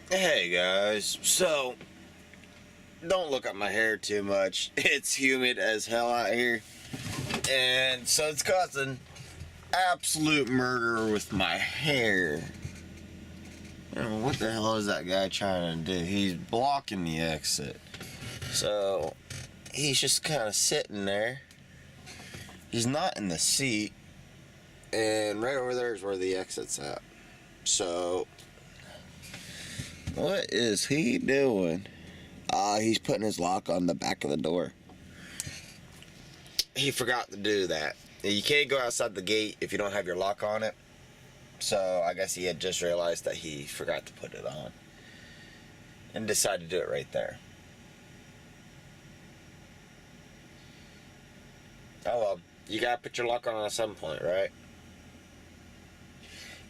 Hey guys, so don't look at my hair too much. It's humid as hell out here, and so it's causing absolute murder with my hair. And what the hell is that guy trying to do? He's blocking the exit. So he's just kind of sitting there. He's not in the seat, and right over there is where the exit's at. So what is he doing? He's putting his lock on the back of the door. He forgot to do that. You can't go outside the gate if you don't have your lock on it. So I guess he had just realized that he forgot to put it on and decided to do it right there. Oh well, you gotta put your lock on at some point, right?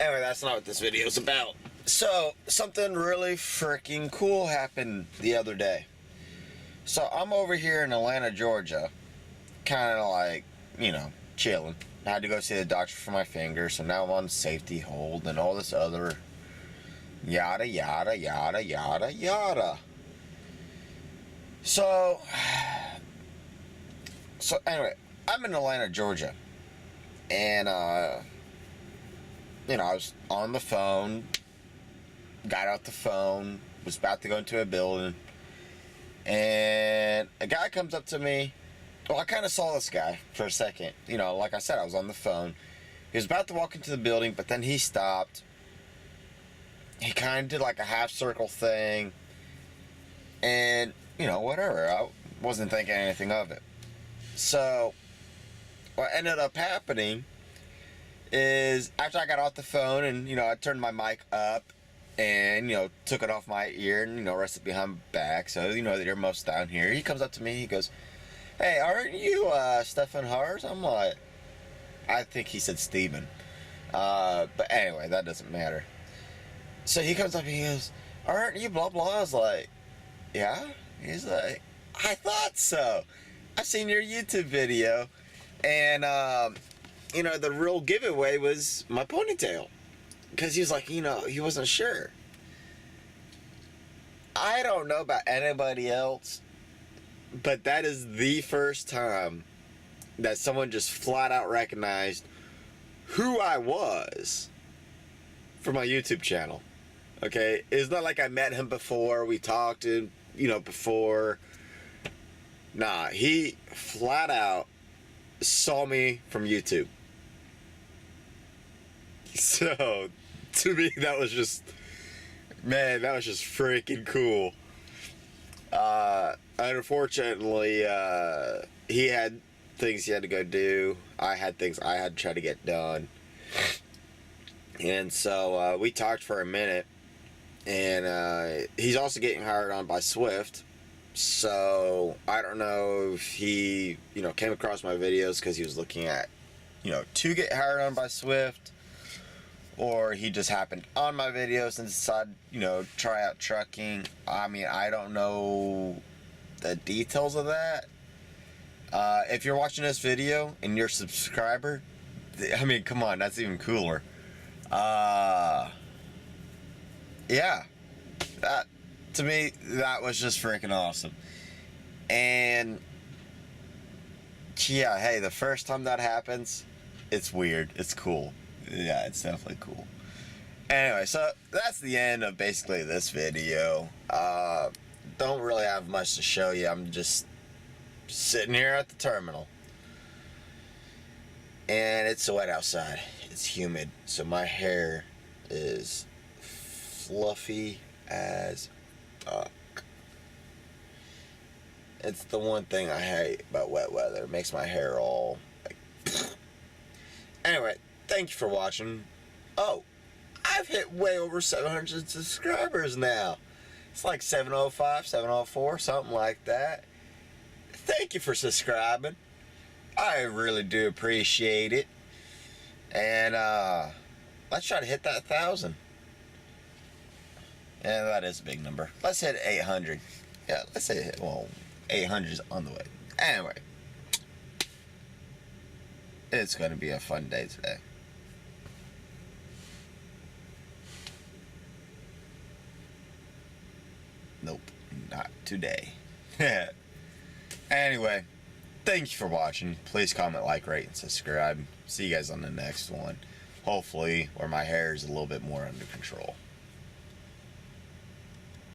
Anyway, that's not what this video is about. So, something really freaking cool happened the other day. So, I'm over here in Atlanta, Georgia, kind of like, chilling. I had to go see the doctor for my finger, so now I'm on safety hold and all this other yada, yada, yada, yada, yada. So anyway, I'm in Atlanta, Georgia, and, I was on the phone, got out the phone, was about to go into a building, and a guy comes up to me. Well, I kind of saw this guy for a second. Like I said, I was on the phone. He was about to walk into the building, but then he stopped. He kind of did like a half circle thing, and, whatever. I wasn't thinking anything of it. So, what ended up happening is after I got off the phone and, I turned my mic up and, took it off my ear and, rested behind my back. So, the earmuffs down here. He comes up to me, he goes, "Hey, aren't you stephan.harz?" I'm like, I think he said Steven. But anyway, that doesn't matter. So he comes up and he goes, "Aren't you blah blah?" I was like, "Yeah." He's like, "I thought so. I've seen your YouTube video." And, the real giveaway was my ponytail. Because he was like, he wasn't sure. I don't know about anybody else, but that is the first time that someone just flat out recognized who I was for my YouTube channel. Okay? It's not like I met him before, we talked to, before. Nah, he flat out saw me from YouTube. So, to me, that was just freaking cool. Unfortunately, he had things he had to go do. I had things I had to try to get done. And so, we talked for a minute. And, he's also getting hired on by Swift. So, I don't know if he, came across my videos because he was looking at, to get hired on by Swift. Or he just happened on my videos and decided, try out trucking. I mean, I don't know the details of that. If you're watching this video and you're a subscriber, I mean, come on, that's even cooler. Yeah. That, to me, that was just freaking awesome. And, yeah, hey, the first time that happens, it's weird. It's cool. Yeah, it's definitely cool. Anyway, so that's the end of basically this video. Don't really have much to show you. I'm just sitting here at the terminal. And it's wet outside. It's humid. So my hair is fluffy as fuck. It's the one thing I hate about wet weather. It makes my hair all like... Anyway. Thank you for watching. Oh, I've hit way over 700 subscribers now. It's like 705, 704, something like that. Thank you for subscribing. I really do appreciate it. And let's try to hit that 1,000. Yeah, that is a big number. Let's hit 800. Yeah, let's say, 800 is on the way. Anyway, it's going to be a fun day today. Nope, not today. Anyway, thank you for watching. Please comment, like, rate, and subscribe. See you guys on the next one. Hopefully, where my hair is a little bit more under control.